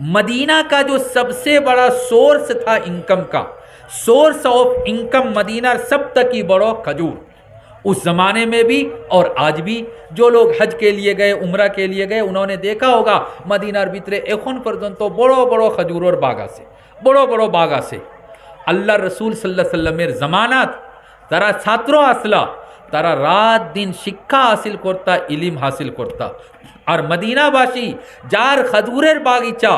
Medina का जो सबसे बड़ा सोर्स था इनकम का, सोर्स ऑफ इनकम मदीना सब तक ही बड़ो खजूर, उस ज़माने में भी और आज भी। जो लोग हज के लिए गए, उम्रा के लिए गए, उन्होंने देखा होगा मदीनार भितरे एखन पर्यंत बड़ो बड़ो खजूरोर बाग आछे, बड़ो बड़ो बाग आछे। आल्लाह रसूल सल्लल्लाहु अलैहि वसल्लमेर जमानात तारा छात्र आसला, तारा रात दिन शिक्षा हासिल करता, इलिम हासिल करता। और मदीनाबासी जार खजूरेर बागीचा,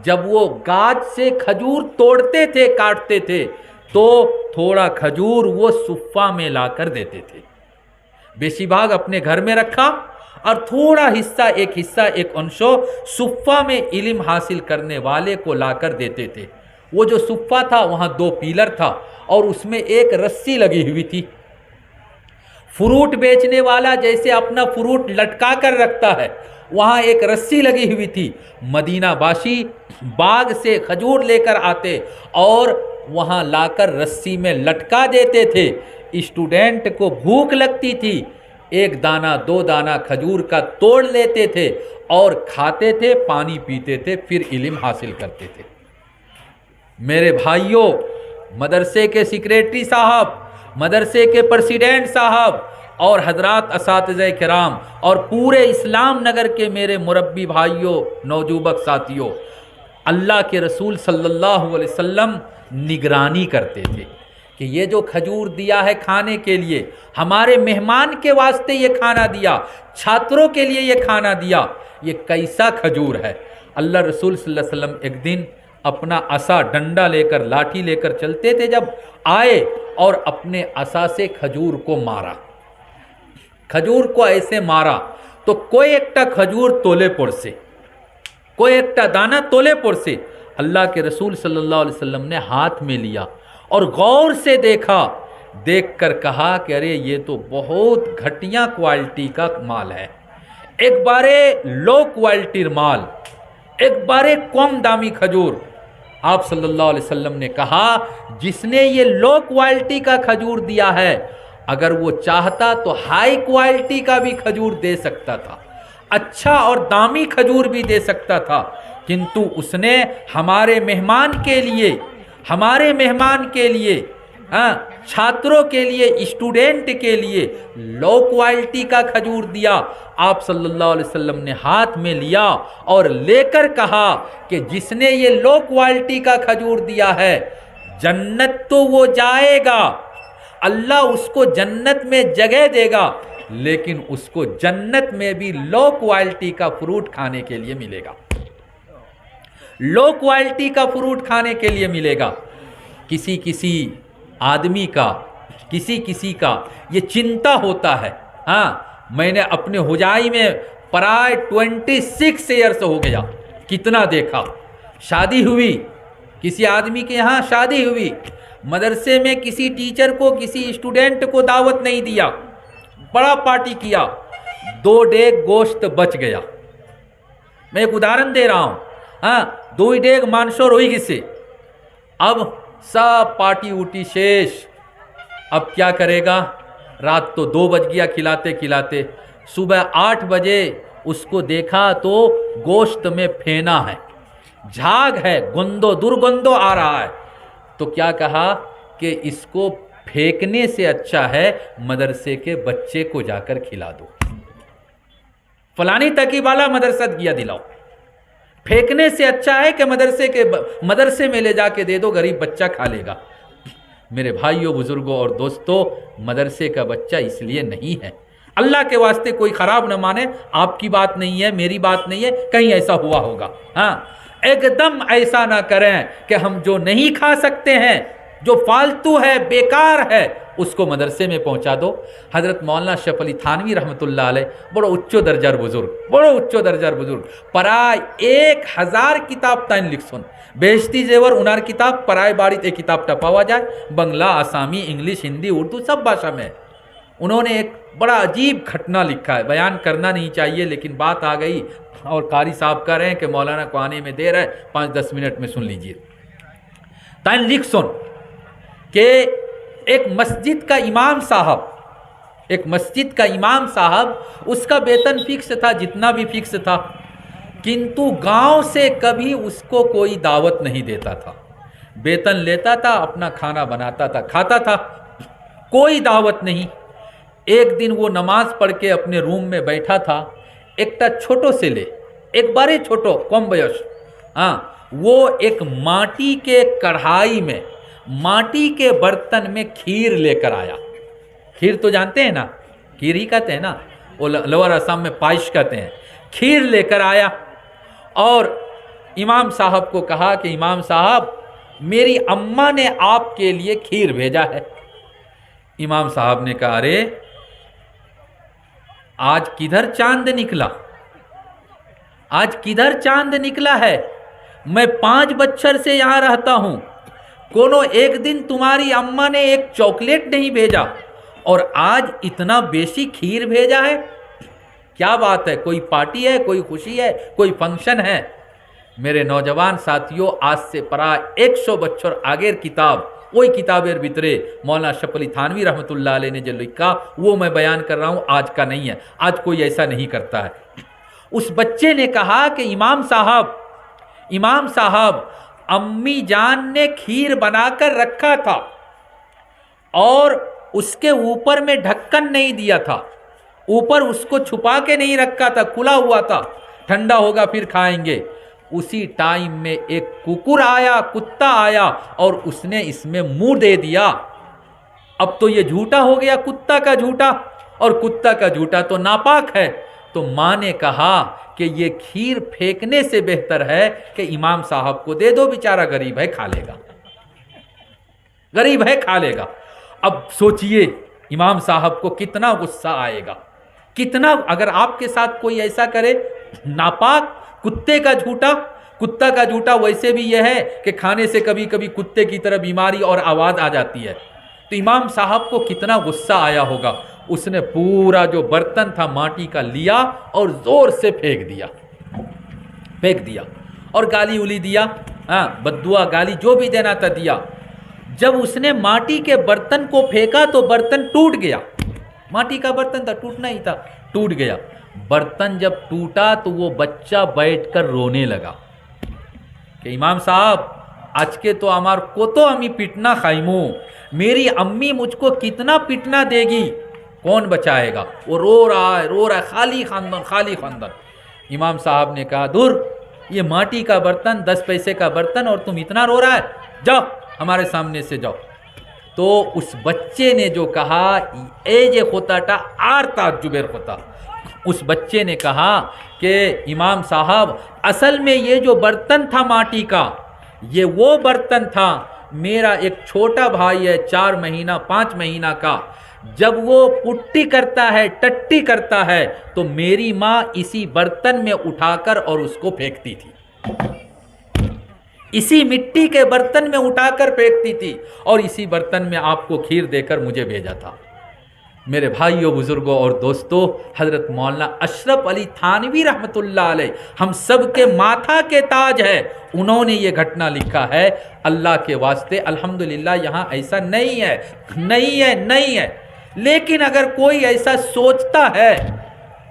जब वो गाछ से खजूर तोड़ते थे, काटते थे, तो थोड़ा खजूर वो सुफ़ा में लाकर देते थे। बेशिभाग अपने घर में रखा और थोड़ा हिस्सा, एक अंशो सुफ़ा में इल्म हासिल करने वाले को लाकर देते थे। वो जो सुफ़ा था वहाँ 2 पिलर था और उसमें एक रस्सी लगी हुई थी। फ्रूट बेचने वाला जैसे अपना फ्रूट लटका कर रखता है, वहाँ एक रस्सी लगी हुई थी। मदीनाबासी बाग से खजूर लेकर आते और वहाँ लाकर रस्सी में लटका देते थे। स्टूडेंट को भूख लगती थी, 1 दाना 2 दाना खजूर का तोड़ लेते थे और खाते थे, पानी पीते थे, फिर इल्म हासिल करते थे। मेरे भाइयों, मदरसे के सेक्रेटरी साहब, मदरसे के प्रेसिडेंट साहब और हजरात असातिज़े किराम और पूरे इस्लाम नगर के मेरे मुरब्बी भाइयों, नौजुबक साथियों, अल्लाह के रसूल सल्लल्लाहु अलैहि वसल्लम निगरानी करते थे कि ये जो खजूर दिया है खाने के लिए, हमारे मेहमान के वास्ते ये खाना दिया, छात्रों के लिए ये खाना दिया, ये कैसा खजूर है। अल्लाह रसूल सल्लल्लाहु अलैहि वसल्लम एक दिन अपना असा, डंडा लेकर, लाठी लेकर चलते थे, जब आए और अपने असा से खजूर को मारा, खजूर को ऐसे मारा तो कोई एकटा खजूर तोले पड़से, कोई एकटा दाना तोले पड़से। अल्लाह के रसूल सल्लल्लाहु अलैहि वसल्लम ने हाथ में लिया और गौर से देखा, देखकर कहा कि अरे ये तो बहुत घटिया क्वालिटी का माल है, एक बारे लो क्वालिटीर माल, एक बारे कम दामी खजूर। आप सल्लल्लाहु अलैहि वसल्लम ने कहा, जिसने ये लो क्वालिटी का खजूर दिया है, अगर वो चाहता तो हाई क्वालिटी का भी खजूर दे सकता था, अच्छा और दामी खजूर भी दे सकता था, किंतु उसने हमारे मेहमान के लिए, हमारे मेहमान के लिए, छात्रों के लिए, स्टूडेंट के लिए लो क्वालिटी का खजूर दिया। आप सल्लल्लाहु अलैहि वसल्लम ने हाथ में लिया और लेकर कहा कि जिसने ये लो क्वालिटी का खजूर दिया है, जन्नत तो वो जाएगा, अल्लाह उसको जन्नत में जगह देगा, लेकिन उसको जन्नत में भी लो क्वालिटी का फ्रूट खाने के लिए मिलेगा, लो क्वालिटी का फ्रूट खाने के लिए मिलेगा। किसी किसी आदमी का, किसी किसी का ये चिंता होता है। हाँ, मैंने अपने हुजाई में प्राय 26 ईयर्स हो गया, कितना देखा, शादी हुई, किसी आदमी के यहाँ शादी हुई, मदरसे में किसी टीचर को, किसी स्टूडेंट को दावत नहीं दिया, बड़ा पार्टी किया, 2 डेग गोश्त बच गया। मैं एक उदाहरण दे रहा हूँ। हाँ, 2 डेग मांसो रोई किसे, अब सब पार्टी उटी शेष। अब क्या करेगा, रात तो 2 बज गया खिलाते खिलाते, सुबह 8 बजे उसको देखा तो गोश्त में फेना है, झाग है, गुंदो दुर्गंधो आ रहा है। तो क्या कहा कि इसको फेंकने से अच्छा है मदरसे के बच्चे को जाकर खिला दो, फलानी तकीब वाला मदरसा दिया दिलाओ, फेंकने से अच्छा है कि मदरसे में ले जाके दे दो, गरीब बच्चा खा लेगा। मेरे भाइयों, बुजुर्गों और दोस्तों, मदरसे का बच्चा इसलिए नहीं है, अल्लाह के वास्ते कोई ख़राब न माने, आपकी बात नहीं है, मेरी बात नहीं है, कहीं ऐसा हुआ होगा। हाँ, एकदम ऐसा ना करें कि हम जो नहीं खा सकते हैं, जो फालतू है, बेकार है, उसको मदरसे में पहुंचा दो। हज़रत मौलाना शफ़ अली थानवी रहमतुल्लाह अलैह बड़ो उच्चो दर्जार बुजुर्ग, बड़ो उच्चो दर्जार बुजुर्ग, प्राय 1000 किताब ताइन लिख सुन, बेहश्ती जेवर उनार किताब प्राय बाड़ीत एक किताबटा पावा जाए, बंगला, आसामी, इंग्लिश, हिंदी, उर्दू सब भाषा में। उन्होंने एक बड़ा अजीब घटना लिखा है, बयान करना नहीं चाहिए लेकिन बात आ गई और कारी साहब कह रहे हैं कि मौलाना को आने में देर है, 5-10 मिनट में सुन लीजिए। ताइन लिख सुन कि एक मस्जिद का इमाम साहब, एक मस्जिद का इमाम साहब, उसका वेतन फिक्स था, जितना भी फिक्स था, किंतु गांव से कभी उसको कोई दावत नहीं देता था। वेतन लेता था, अपना खाना बनाता था, खाता था, कोई दावत नहीं। एक दिन वो नमाज पढ़ के अपने रूम में बैठा था, एकटा छोटो से ले, एक बारे छोटो कम बयस, हाँ, वो एक माटी के कढ़ाई में, माटी के बर्तन में खीर लेकर आया। खीर तो जानते हैं ना, खीर ही कहते हैं ना, वो लोअर असम में पायस कहते हैं। खीर लेकर आया और इमाम साहब को कहा कि इमाम साहब, मेरी अम्मा ने आपके लिए खीर भेजा है। इमाम साहब ने कहा, अरे आज किधर चांद निकला, आज किधर चांद निकला है? मैं 5 बच्चर से यहां रहता हूं, कोनो एक दिन तुम्हारी अम्मा ने एक चॉकलेट नहीं भेजा और आज इतना बेसी खीर भेजा है। क्या बात है? कोई पार्टी है, कोई खुशी है, कोई फंक्शन है? मेरे नौजवान साथियों, आज से परा 100 बच्चर आगेर किताब, वही किताबेर भितरे मौलाना अशरफ अली थानवी रहमतुल्लाह अलैह ने जो लिखा, वो मैं बयान कर रहा हूँ, आज का नहीं है। आज कोई ऐसा नहीं करता है। उस बच्चे ने कहा कि इमाम साहब, अम्मी जान ने खीर बनाकर रखा था और उसके ऊपर में ढक्कन नहीं दिया था, ऊपर उसको छुपा के नहीं रखा था, खुला हुआ था, ठंडा होगा फिर खाएंगे। उसी टाइम में एक कुत्ता आया और उसने इसमें मुंह दे दिया। अब तो ये झूठा हो गया, कुत्ता का झूठा, और कुत्ता का झूठा तो नापाक है। तो माँ ने कहा कि ये खीर फेंकने से बेहतर है कि इमाम साहब को दे दो, बेचारा गरीब है, खा लेगा, गरीब है, खा लेगा। अब सोचिए इमाम साहब को कितना गुस्सा आएगा, कितना, अगर आपके साथ कोई ऐसा करे, नापाक, कुत्ते का झूठा। कुत्ता का झूठा वैसे भी यह है कि खाने से कभी कभी कुत्ते की तरह बीमारी और आवाज़ आ जाती है। तो इमाम साहब को कितना गुस्सा आया होगा। उसने पूरा जो बर्तन था माटी का लिया और ज़ोर से फेंक दिया और गाली उली दिया, हाँ, बद्दुआ गाली जो भी देना था दिया। जब उसने माटी के बर्तन को फेंका तो बर्तन टूट गया। माटी का बर्तन था, टूटना ही था, टूट गया। बर्तन जब टूटा तो वो बच्चा बैठकर रोने लगा कि इमाम साहब, आज के तो हमार को तो अम्मी पिटना खाइमो, मेरी अम्मी मुझको कितना पिटना देगी, कौन बचाएगा? वो रो रहा है, खाली खानदान। इमाम साहब ने कहा, दूर, ये माटी का बर्तन, 10 पैसे का बर्तन, और तुम इतना रो रहा है, जाओ हमारे सामने से जाओ। तो उस बच्चे ने जो कहा, ए जे होता आर ताजुबेर होता, उस बच्चे ने कहा कि इमाम साहब, असल में ये जो बर्तन था माटी का, ये वो बर्तन था, मेरा एक छोटा भाई है 4 महीना 5 महीना का, जब वो पुट्टी करता है, टट्टी करता है, तो मेरी माँ इसी बर्तन में उठाकर और उसको फेंकती थी, इसी मिट्टी के बर्तन में उठाकर फेंकती थी, और इसी बर्तन में आपको खीर देकर मुझे भेजा था। मेरे भाइयों, बुजुर्गों और दोस्तों, हज़रत मौलाना अशरफ अली थानवी रहमतुल्लाह अलैह हम सब के माथा के ताज है। उन्होंने ये घटना लिखा है। अल्लाह के वास्ते अल्हम्दुलिल्लाह यहाँ ऐसा नहीं है। लेकिन अगर कोई ऐसा सोचता है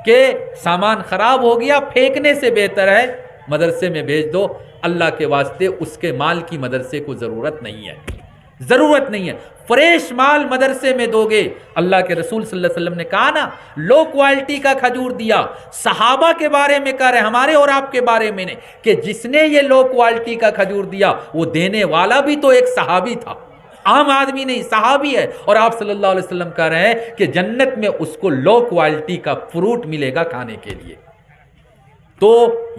कि सामान ख़राब हो गया, फेंकने से बेहतर है मदरसे में भेज दो, अल्लाह के वास्ते उसके माल की मदरसे को ज़रूरत नहीं है। फ्रेश माल मदरसे में दोगे। अल्लाह के रसूल सल्लल्लाहु अलैहि वसल्लम ने कहा ना, लो क्वालिटी का खजूर दिया। सहाबा के बारे में कह रहे, हमारे और आपके बारे में नहीं, कि जिसने ये लो क्वालिटी का खजूर दिया, वो देने वाला भी तो एक सहाबी था, आम आदमी नहीं, सहाबी है। और आप सल्लल्लाहु अलैहि वसल्लम कह रहे हैं कि जन्नत में उसको लो क्वालिटी का फ्रूट मिलेगा खाने के लिए। तो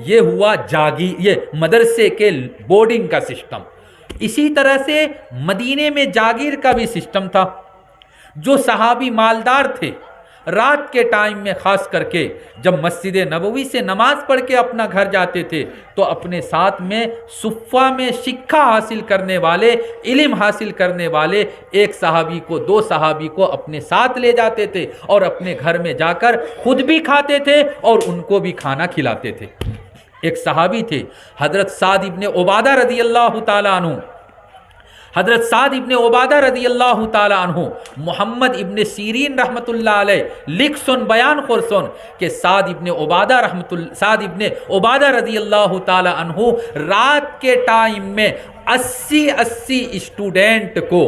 ये हुआ ये मदरसे के बोर्डिंग का सिस्टम। इसी तरह से मदीने में जागीर का भी सिस्टम था। जो सहाबी मालदार थे, रात के टाइम में ख़ास करके जब मस्जिद नबवी से नमाज पढ़ के अपना घर जाते थे, तो अपने साथ में सुफ़ा में शिक्षा हासिल करने वाले, इल्म हासिल करने वाले एक सहाबी को, 2 सहाबी को अपने साथ ले जाते थे और अपने घर में जाकर खुद भी खाते थे और उनको भी खाना खिलाते थे। एक सहाबी थे हज़रत साद इब्ने उबादा रज़ी अल्लाह ताला अन्हु। हज़रत साद इब्ने उबादा रदी अल्लाह ताला अन्हु, मोहम्मद इब्ने सीरीन रहमतुल्लाह अलैह लिख सुन बयान खुर सुन कि साद इब्ने उबादा रदी अल्लाह ताला अन्हु रात के टाइम में 80 स्टूडेंट को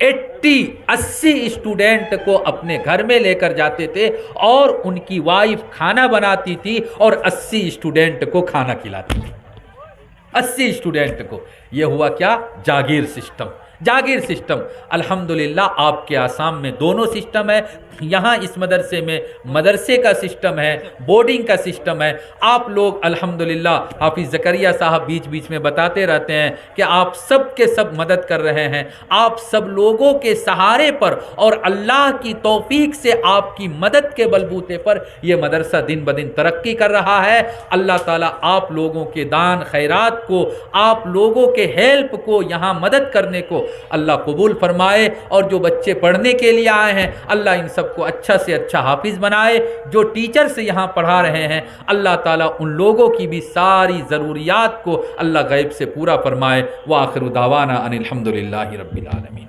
80 स्टूडेंट को अपने घर में लेकर जाते थे और उनकी वाइफ खाना बनाती थी और 80 स्टूडेंट को खाना खिलाती थी। 80 स्टूडेंट को। यह हुआ क्या? जागीर सिस्टम। जागीर सिस्टम। अल्हम्दुलिल्लाह आपके आसाम में दोनों सिस्टम है। यहाँ इस मदरसे में मदरसे का सिस्टम है, बोर्डिंग का सिस्टम है। आप लोग अल्हम्दुलिल्लाह, हाफिज़ ज़करिया साहब बीच बीच में बताते रहते हैं कि आप सब के सब मदद कर रहे हैं। आप सब लोगों के सहारे पर और अल्लाह की तौफीक से, आपकी मदद के बलबूते पर यह मदरसा दिन ब दिन तरक्की कर रहा है। अल्लाह ताला आप लोगों के दान खैरात को, आप लोगों के हेल्प को, यहाँ मदद करने को अल्लाह कबूल फरमाए। और जो बच्चे पढ़ने के लिए आए हैं, अल्लाह इन सबको अच्छा से अच्छा हाफिज़ बनाए। जो टीचर से यहाँ पढ़ा रहे हैं, अल्लाह ताला उन लोगों की भी सारी ज़रूरियात को अल्लाह गैब से पूरा फरमाए। व आखिर दावाना अनिल हम्दुलिल्लाहि रब्बिल आलमीन।